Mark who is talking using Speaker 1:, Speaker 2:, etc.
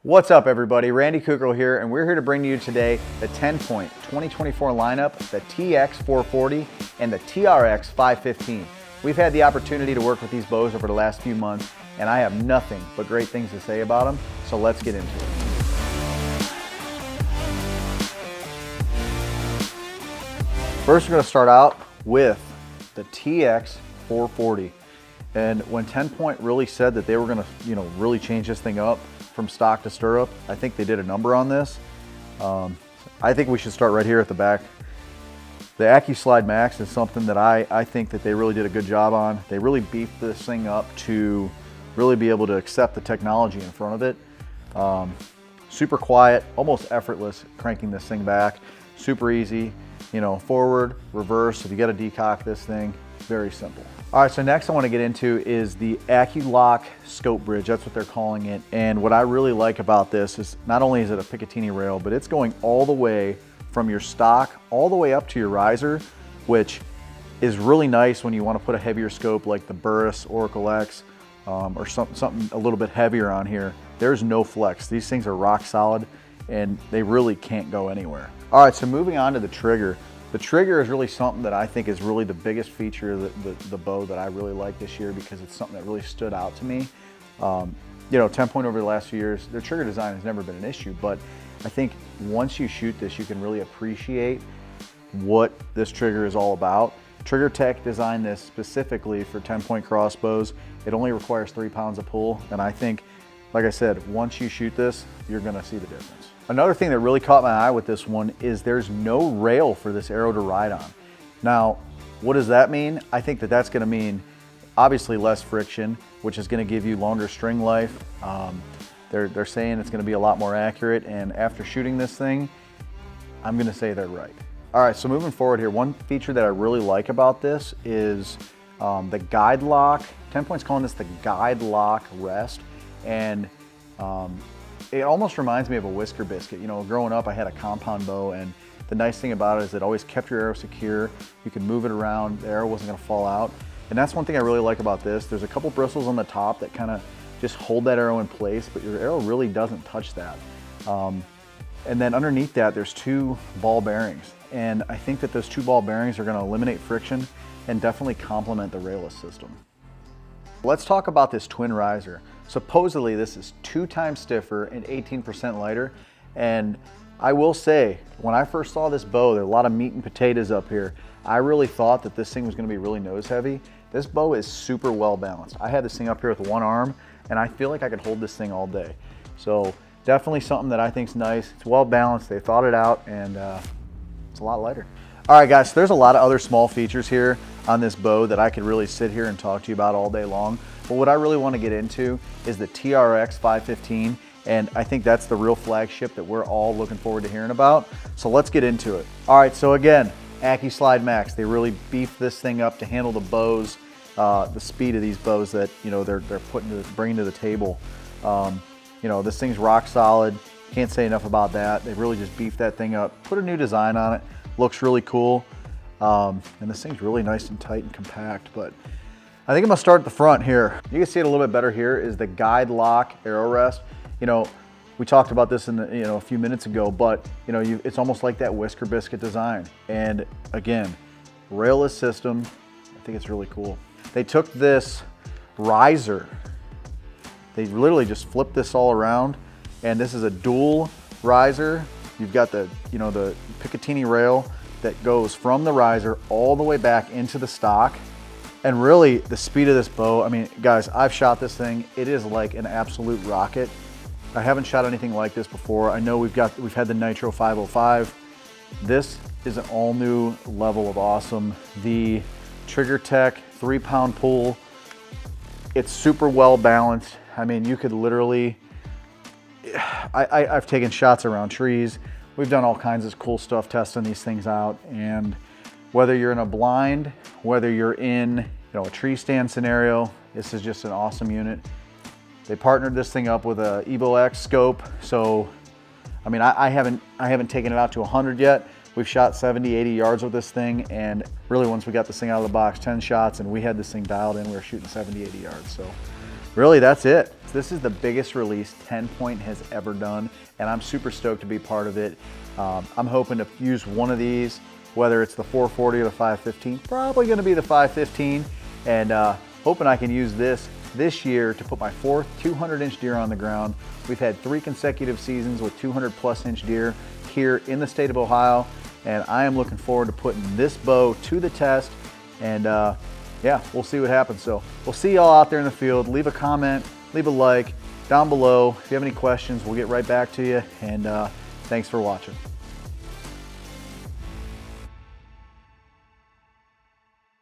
Speaker 1: What's up everybody, Randy Kukrow here, and we're here to bring to you today the TenPoint 2024 lineup, the TX 440 and the TRX 515. We've had the opportunity to work with these bows over the last few months, and I have nothing but great things to say about them, so let's get into it. First, we're going to start out with the TX 440. And when TenPoint really said that they were going to, really change this thing up from stock to stirrup, I think they did a number on this. I think we should start right here at the back. The AccuSlide Max is something that I think that they really did a good job on. They really beefed this thing up to really be able to accept the technology in front of it. Super quiet, almost effortless cranking this thing back. Super easy, forward, reverse. If you got to decock this thing, very simple. All right, so next I want to get into is the AccuLock scope bridge. That's what they're calling it. And what I really like about this is not only is it a Picatinny rail, but it's going all the way from your stock all the way up to your riser, which is really nice when you want to put a heavier scope like the Burris Oracle X or something a little bit heavier on here. There's no flex. These things are rock solid and they really can't go anywhere. All right, so moving on to the trigger. The trigger is really something that I think is really the biggest feature of the bow that I really like this year, because it's something that really stood out to me. TenPoint over the last few years, their trigger design has never been an issue, but I think once you shoot this, you can really appreciate what this trigger is all about. TriggerTech designed this specifically for TenPoint crossbows. It only requires 3 pounds of pull, and I think, like I said, once you shoot this, you're gonna see the difference. Another thing that really caught my eye with this one is there's no rail for this arrow to ride on. Now, what does that mean? I think that that's gonna mean obviously less friction, which is gonna give you longer string life. They're saying it's gonna be a lot more accurate, and after shooting this thing, I'm gonna say they're right. All right, so moving forward here, one feature that I really like about this is the guide lock. TenPoint's calling this the guide lock rest, and it almost reminds me of a whisker biscuit. Growing up, I had a compound bow, and the nice thing about it is it always kept your arrow secure. You could move it around, the arrow wasn't gonna fall out. And that's one thing I really like about this. There's a couple bristles on the top that kind of just hold that arrow in place, but your arrow really doesn't touch that. And then underneath that, there's 2 ball bearings. And I think that those 2 ball bearings are gonna eliminate friction and definitely complement the railless system. Let's talk about this twin riser. Supposedly this is 2 times stiffer and 18% lighter. And I will say, when I first saw this bow, there are a lot of meat and potatoes up here. I really thought that this thing was gonna be really nose heavy. This bow is super well balanced. I had this thing up here with one arm, and I feel like I could hold this thing all day. So definitely something that I think is nice. It's well balanced, they thought it out, and it's a lot lighter. All right guys, so there's a lot of other small features here on this bow that I could really sit here and talk to you about all day long. But what I really want to get into is the TRX 515, and I think that's the real flagship that we're all looking forward to hearing about. So let's get into it. All right, so again, AccuSlide Max, they really beefed this thing up to handle the bows, the speed of these bows that they're bringing to the table. This thing's rock solid. Can't say enough about that. They really just beefed that thing up, put a new design on it. Looks really cool. And this thing's really nice and tight and compact, but I think I'm gonna start at the front here. You can see it a little bit better here is the guide lock arrow rest. We talked about this in a few minutes ago, but it's almost like that whisker biscuit design. And again, railless system, I think it's really cool. They took this riser, they literally just flipped this all around, and this is a dual riser. You've got the Picatinny rail that goes from the riser all the way back into the stock. And really the speed of this bow, I mean, guys, I've shot this thing. It is like an absolute rocket. I haven't shot anything like this before. I know we've had the Nitro 505. This is an all new level of awesome. The TriggerTech 3-pound pull, it's super well balanced. I mean, you could literally, I've taken shots around trees. We've done all kinds of cool stuff testing these things out, and whether you're in a blind, whether you're in a tree stand scenario, this is just an awesome unit. They partnered this thing up with a Evo X scope, so I mean, I haven't taken it out to 100 yet. We've shot 70, 80 yards with this thing, and really once we got this thing out of the box, 10 shots, and we had this thing dialed in, we were shooting 70, 80 yards. So really, that's it. This is the biggest release TenPoint has ever done, and I'm super stoked to be part of it. I'm hoping to use one of these, whether it's the 440 or the 515, probably gonna be the 515, and hoping I can use this year to put my 4th 200-inch deer on the ground. We've had 3 consecutive seasons with 200+ inch deer here in the state of Ohio, and I am looking forward to putting this bow to the test, and yeah, we'll see what happens. So we'll see y'all out there in the field. Leave a comment, leave a like down below. If you have any questions, we'll get right back to you, and thanks for watching.